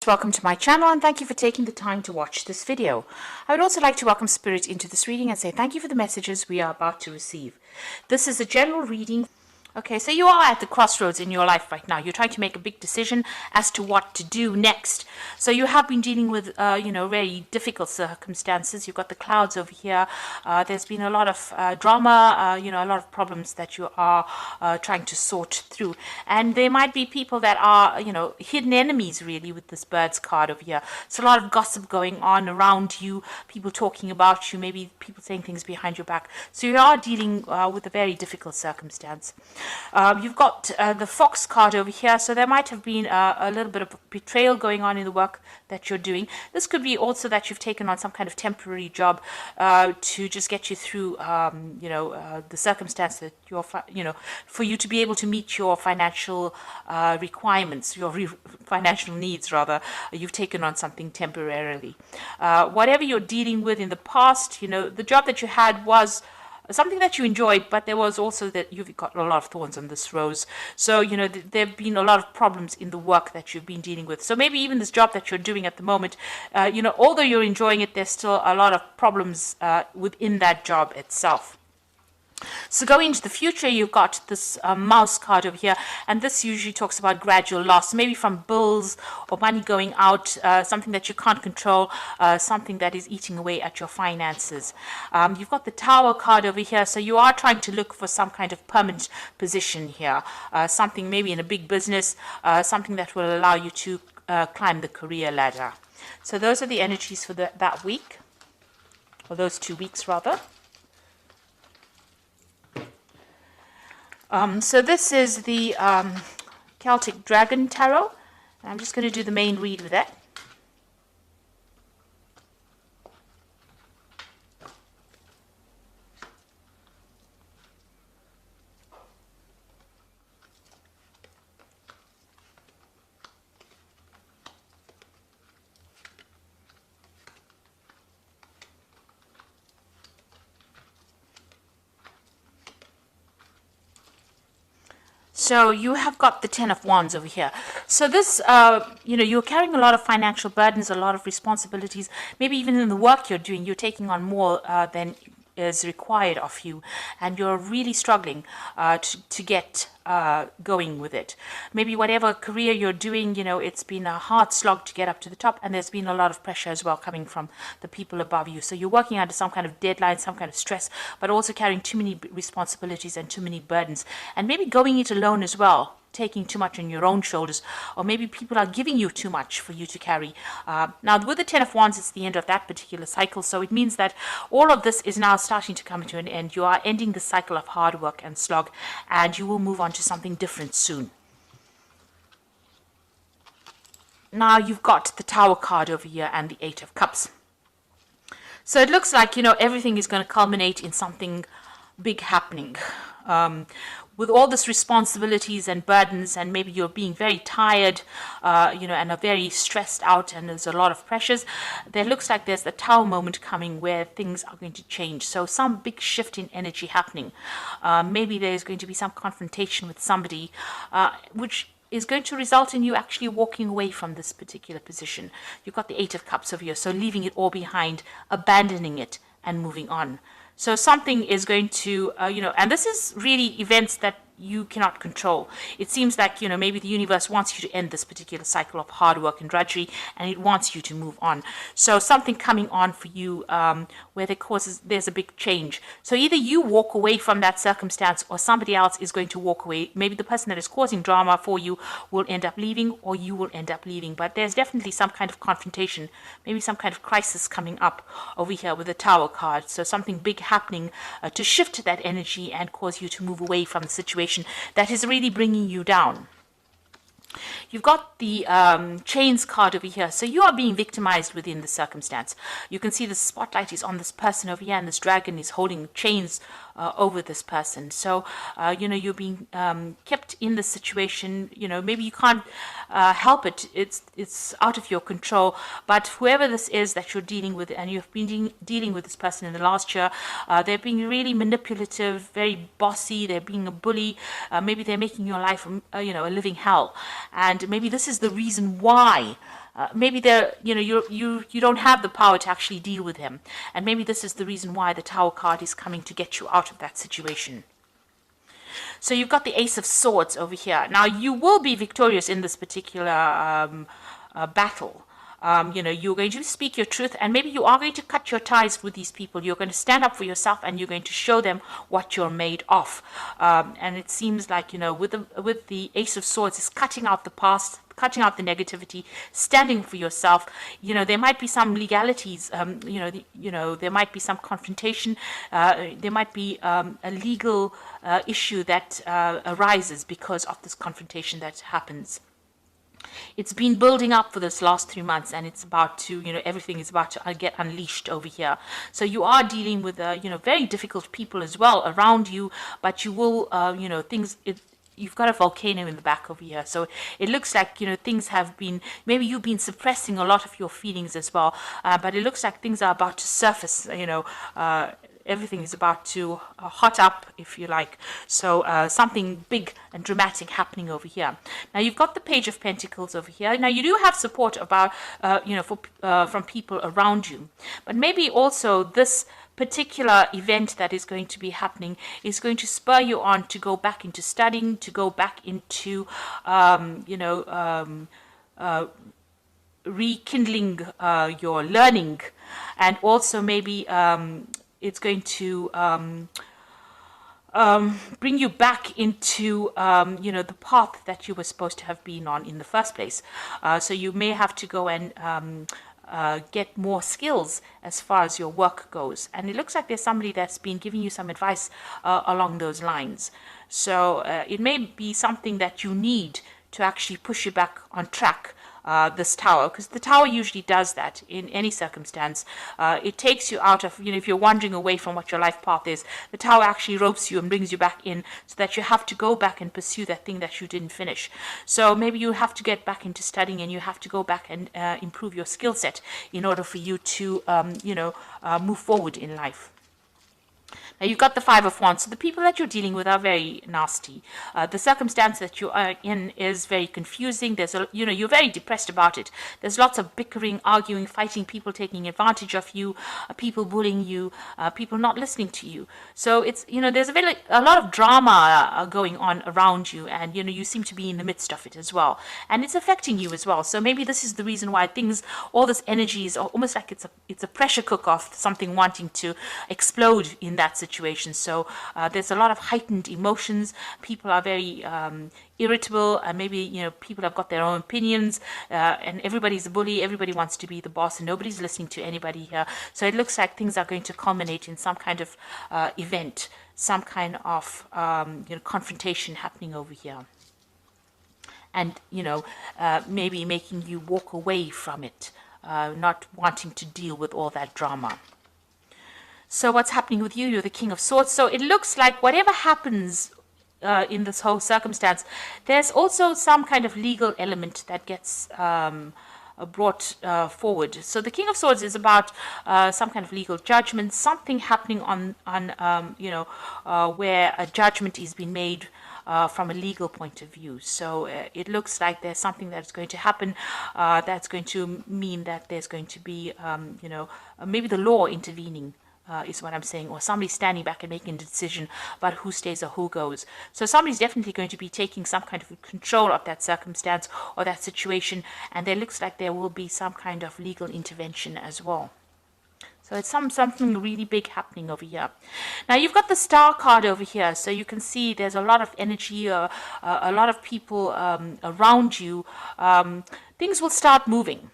Welcome to my channel and thank you for taking the time to watch this video. I would also like to welcome Spirit into this reading and say thank you for the messages we are about to receive. This is a general reading. Okay, so you are at the crossroads in your life right now. You're trying to make a big decision as to what to do next. So you have been dealing with, very difficult circumstances. You've got the clouds over here. There's been a lot of drama, a lot of problems that you are trying to sort through. And there might be people that are, hidden enemies really with this Birds card over here. So a lot of gossip going on around you, people talking about you, maybe people saying things behind your back. So you are dealing with a very difficult circumstance. You've got the Fox card over here, so there might have been a little bit of betrayal going on in the work that you're doing. This could be also that you've taken on some kind of temporary job to just get you through, the circumstance that for you to be able to meet your financial requirements, your financial needs rather. You've taken on something temporarily. Whatever you're dealing with in the past, the job that you had was something that you enjoyed, but there was also that you've got a lot of thorns on this rose. So, there have been a lot of problems in the work that you've been dealing with. So maybe even this job that you're doing at the moment, although you're enjoying it, there's still a lot of problems within that job itself. So going into the future, you've got this mouse card over here, and this usually talks about gradual loss, maybe from bills or money going out, something that you can't control, something that is eating away at your finances. You've got the Tower card over here, so you are trying to look for some kind of permanent position here, something maybe in a big business, something that will allow you to climb the career ladder. So those are the energies for that week, or those 2 weeks rather. So this is the Celtic Dragon Tarot. I'm just going to do the main read with that. So you have got the Ten of Wands over here. So this, you're carrying a lot of financial burdens, a lot of responsibilities. Maybe even in the work you're doing, you're taking on more than is required of you, and you're really struggling to get going with it. Maybe whatever career you're doing, it's been a hard slog to get up to the top, and there's been a lot of pressure as well coming from the people above you. So you're working under some kind of deadline, some kind of stress, but also carrying too many responsibilities and too many burdens, and maybe going it alone as well, taking too much on your own shoulders, or maybe people are giving you too much for you to carry. Now with the Ten of Wands, it's the end of that particular cycle, so it means that all of this is now starting to come to an end. You are ending the cycle of hard work and slog, and you will move on to something different soon. Now you've got the Tower card over here and the Eight of Cups. So it looks like, everything is going to culminate in something big happening. With all this responsibilities and burdens, and maybe you're being very tired, and are very stressed out, and there's a lot of pressures, there looks like there's the Tower moment coming where things are going to change. So some big shift in energy happening. Maybe there's going to be some confrontation with somebody, which is going to result in you actually walking away from this particular position. You've got the Eight of Cups over here, so leaving it all behind, abandoning it, and moving on. So something is going to, and this is really events that you cannot control. It seems like, maybe the universe wants you to end this particular cycle of hard work and drudgery, and it wants you to move on. So something coming on for you where there's a big change. So either you walk away from that circumstance, or somebody else is going to walk away. Maybe the person that is causing drama for you will end up leaving, or you will end up leaving. But there's definitely some kind of confrontation, maybe some kind of crisis coming up over here with the Tower card. So something big happening to shift that energy and cause you to move away from the situation that is really bringing you down. You've got the Chains card over here. So you are being victimized within the circumstance. You can see the spotlight is on this person over here, and this dragon is holding chains over this person. So, you're being kept in the situation. Maybe you can't help it. It's out of your control. But whoever this is that you're dealing with, and you've been dealing with this person in the last year, they're being really manipulative, very bossy. They're being a bully. Maybe they're making your life, a living hell. And maybe this is the reason why maybe they're, you don't have the power to actually deal with him, and maybe this is the reason why the Tower card is coming to get you out of that situation. So you've got the Ace of Swords over here. Now you will be victorious in this particular battle. You're going to speak your truth, and maybe you are going to cut your ties with these people. You're going to stand up for yourself, and you're going to show them what you're made of. And it seems like, with the Ace of Swords, is cutting out the past, cutting out the negativity, standing for yourself. There might be some legalities. There might be some confrontation. There might be a legal issue that arises because of this confrontation that happens. It's been building up for this last 3 months, and it's about to, everything is about to get unleashed over here. So you are dealing with, very difficult people as well around you, but you will, you've got a volcano in the back over here. So it looks like, things have been, maybe you've been suppressing a lot of your feelings as well, but it looks like things are about to surface, everything is about to hot up, if you like. So something big and dramatic happening over here. Now you've got the Page of Pentacles over here. Now you do have support about, from people around you, but maybe also this particular event that is going to be happening is going to spur you on to go back into studying, to go back into, rekindling your learning, and also maybe it's going to bring you back into, the path that you were supposed to have been on in the first place. So you may have to go and get more skills as far as your work goes. And it looks like there's somebody that's been giving you some advice along those lines. So it may be something that you need to actually push you back on track. This Tower, because the Tower usually does that in any circumstance. It takes you out of, if you're wandering away from what your life path is, the Tower actually ropes you and brings you back in, so that you have to go back and pursue that thing that you didn't finish. So maybe you have to get back into studying, and you have to go back and improve your skill set in order for you to, move forward in life. Now you've got the Five of Wands. So the people that you're dealing with are very nasty. The circumstance that you are in is very confusing. There's you're very depressed about it. There's lots of bickering, arguing, fighting, people taking advantage of you, people bullying you, people not listening to you. So it's, there's a lot of drama going on around you, and you seem to be in the midst of it as well. And it's affecting you as well. So maybe this is the reason why all this energy is almost like it's a pressure cooker of something wanting to explode in that situation. So there's a lot of heightened emotions. People are very irritable, and maybe people have got their own opinions, and everybody's a bully. Everybody wants to be the boss, and nobody's listening to anybody here. So it looks like things are going to culminate in some kind of event, some kind of confrontation happening over here, and maybe making you walk away from it, not wanting to deal with all that drama. So what's happening with you? You're the King of Swords. So it looks like whatever happens in this whole circumstance, there's also some kind of legal element that gets brought forward. So the King of Swords is about some kind of legal judgment, something happening on where a judgment is being made from a legal point of view. So it looks like there's something that's going to happen that's going to mean that there's going to be, maybe the law intervening. Is what I'm saying, or somebody standing back and making a decision about who stays or who goes. So somebody's definitely going to be taking some kind of control of that circumstance or that situation, and there looks like there will be some kind of legal intervention as well. So it's something really big happening over here. Now you've got the Star card over here, so you can see there's a lot of energy, a lot of people around you. Things will start moving.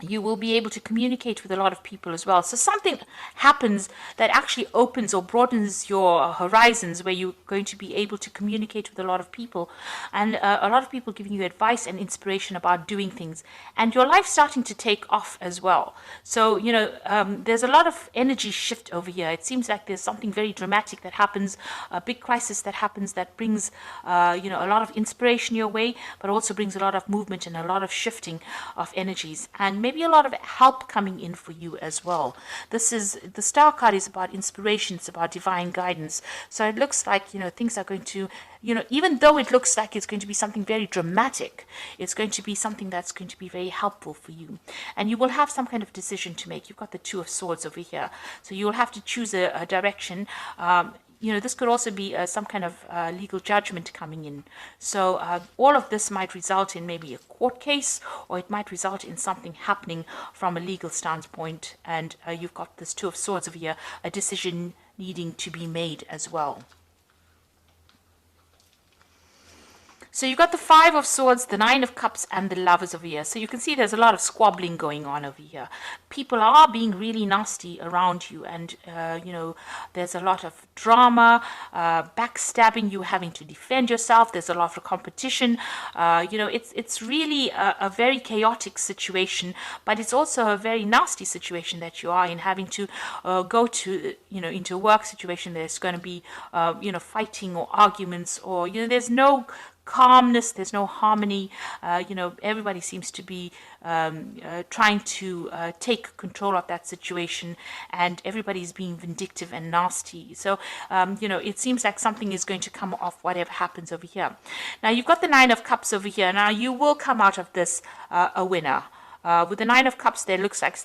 You will be able to communicate with a lot of people as well. So something happens that actually opens or broadens your horizons, where you're going to be able to communicate with a lot of people, and a lot of people giving you advice and inspiration about doing things, and your life starting to take off as well. So, there's a lot of energy shift over here. It seems like there's something very dramatic that happens, a big crisis that happens that brings, a lot of inspiration your way, but also brings a lot of movement and a lot of shifting of energies. And maybe maybe a lot of help coming in for you as well. This is, the Star card is about inspiration, it's about divine guidance. So it looks like, you know, things are going to, you know, even though it looks like it's going to be something very dramatic, it's going to be something that's going to be very helpful for you. And you will have some kind of decision to make. You've got the Two of Swords over here. So you will have to choose a direction. You know, this could also be some kind of legal judgment coming in. So all of this might result in maybe a court case, or it might result in something happening from a legal standpoint. And you've got this Two of Swords over here, a decision needing to be made as well. So you've got the Five of Swords, the Nine of Cups, and the Lovers over here. So you can see there's a lot of squabbling going on over here. People are being really nasty around you, and, you know, there's a lot of drama, backstabbing, you having to defend yourself. There's a lot of competition. You know, it's really a very chaotic situation, but it's also a very nasty situation that you are in, having to go to, you know, into a work situation. There's going to be, you know, fighting or arguments, or, you know, there's no calmness, there's no harmony. You know, everybody seems to be trying to take control of that situation, and everybody's being vindictive and nasty. So, you know, it seems like something is going to come off whatever happens over here. Now, you've got the Nine of Cups over here. Now, you will come out of this a winner. With the Nine of Cups, it looks like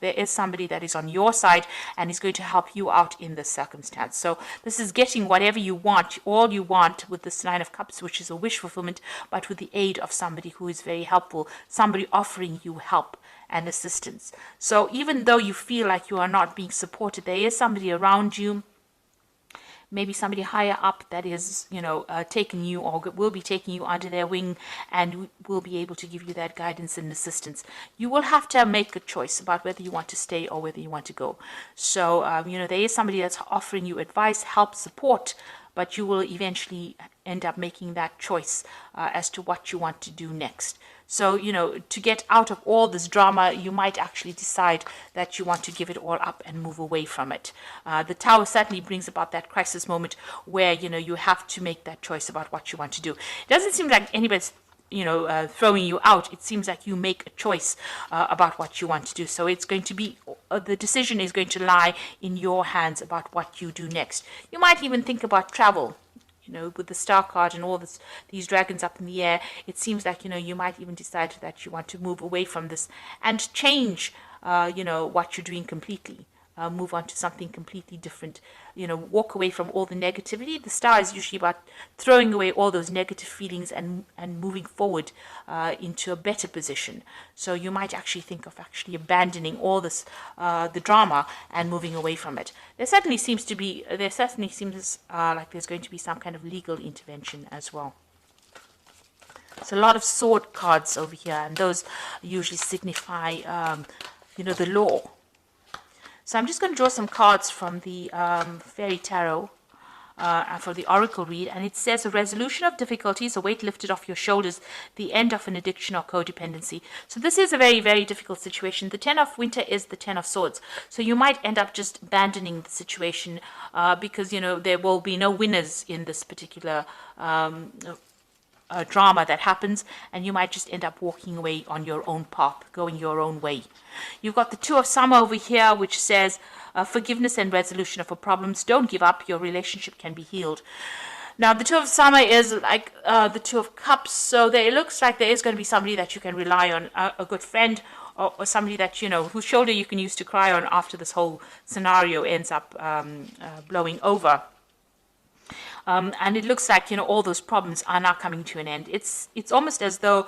there is somebody that is on your side and is going to help you out in this circumstance. So this is getting whatever you want, all you want, with this Nine of Cups, which is a wish fulfillment, but with the aid of somebody who is very helpful, somebody offering you help and assistance. So even though you feel like you are not being supported, there is somebody around you, maybe somebody higher up, that is, you know, taking you, or will be taking you under their wing, and will be able to give you that guidance and assistance. You will have to make a choice about whether you want to stay or whether you want to go. So, you know, there is somebody that's offering you advice, help, support, but you will eventually end up making that choice as to what you want to do next. So, you know, to get out of all this drama, you might actually decide that you want to give it all up and move away from it. The Tower certainly brings about that crisis moment where, you know, you have to make that choice about what you want to do. It doesn't seem like anybody's, you know, throwing you out. It seems like you make a choice about what you want to do. So it's going to be, the decision is going to lie in your hands about what you do next. You might even think about travel. You know, with the Star card and all these dragons up in the air, it seems like, you know, you might even decide that you want to move away from this and change, you know, what you're doing completely. Move on to something completely different. You know, walk away from all the negativity. The Star is usually about throwing away all those negative feelings and moving forward into a better position. So you might actually think of actually abandoning all this, the drama, and moving away from it. There certainly seems like there's going to be some kind of legal intervention as well. So a lot of sword cards over here, and those usually signify, you know, the law. So I'm just going to draw some cards from the Fairy Tarot for the Oracle read, and it says a resolution of difficulties, a weight lifted off your shoulders, the end of an addiction or codependency. So this is a very, very difficult situation. The Ten of Winter is the Ten of Swords. So you might end up just abandoning the situation because, you know, there will be no winners in this particular drama that happens, and you might just end up walking away on your own path, going your own way. You've got the Two of Summer over here, which says forgiveness and resolution of problems. Don't give up. Your relationship can be healed. Now, the Two of Summer is like the Two of Cups, so it looks like there is going to be somebody that you can rely on, a good friend, or somebody that, you know, whose shoulder you can use to cry on after this whole scenario ends up blowing over. And it looks like, you know, all those problems are now coming to an end. It's almost as though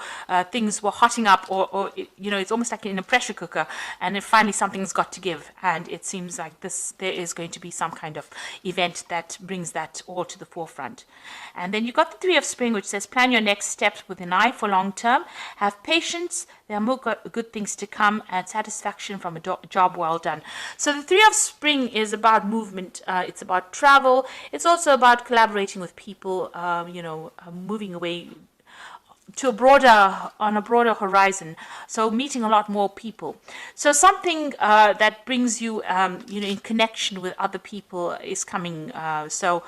things were hotting up, or you know, it's almost like in a pressure cooker, and then finally something's got to give. And it seems like there is going to be some kind of event that brings that all to the forefront. And then you've got the Three of Spring, which says plan your next steps with an eye for long term. Have patience. There are more good things to come, and satisfaction from a job well done. So the Three of Spring is about movement. It's about travel. It's also about collaborating with people, you know, moving away, to a broader, on a broader horizon, so meeting a lot more people. So something that brings you in connection with other people is coming. So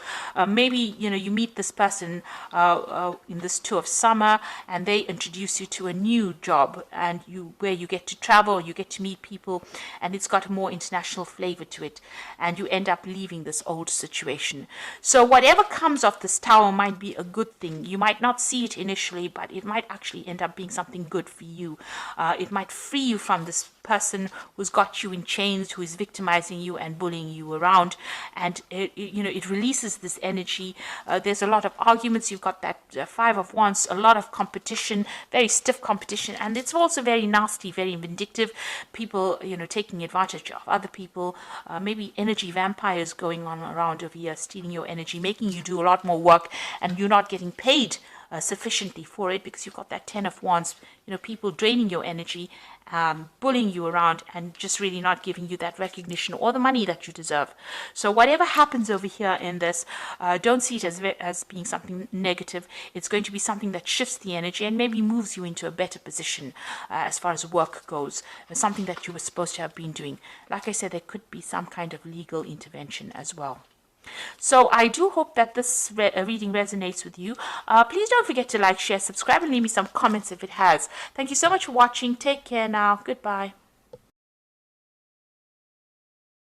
maybe you meet this person in this tour of summer, and they introduce you to a new job, and where you get to travel, you get to meet people, and it's got a more international flavor to it, and you end up leaving this old situation. So whatever comes of this tower might be a good thing. You might not see it initially, but it might actually end up being something good for you. It might free you from this person who's got you in chains, who is victimizing you and bullying you around, and it releases this energy. There's a lot of arguments. You've got that Five of Wands, a lot of competition, very stiff competition, and it's also very nasty, very vindictive. People taking advantage of other people, maybe energy vampires going on around over here, stealing your energy, making you do a lot more work, and you're not getting paid sufficiently for it, because you've got that Ten of Wands, people draining your energy, bullying you around, and just really not giving you that recognition or the money that you deserve. So whatever happens over here in this, don't see it as being something negative. It's going to be something that shifts the energy and maybe moves you into a better position as far as work goes, something that you were supposed to have been doing. Like I said, there could be some kind of legal intervention as well. So I do hope that this reading resonates with you. Please don't forget to like, share, subscribe, and leave me some comments if it has. Thank you so much for watching. Take care now. Goodbye.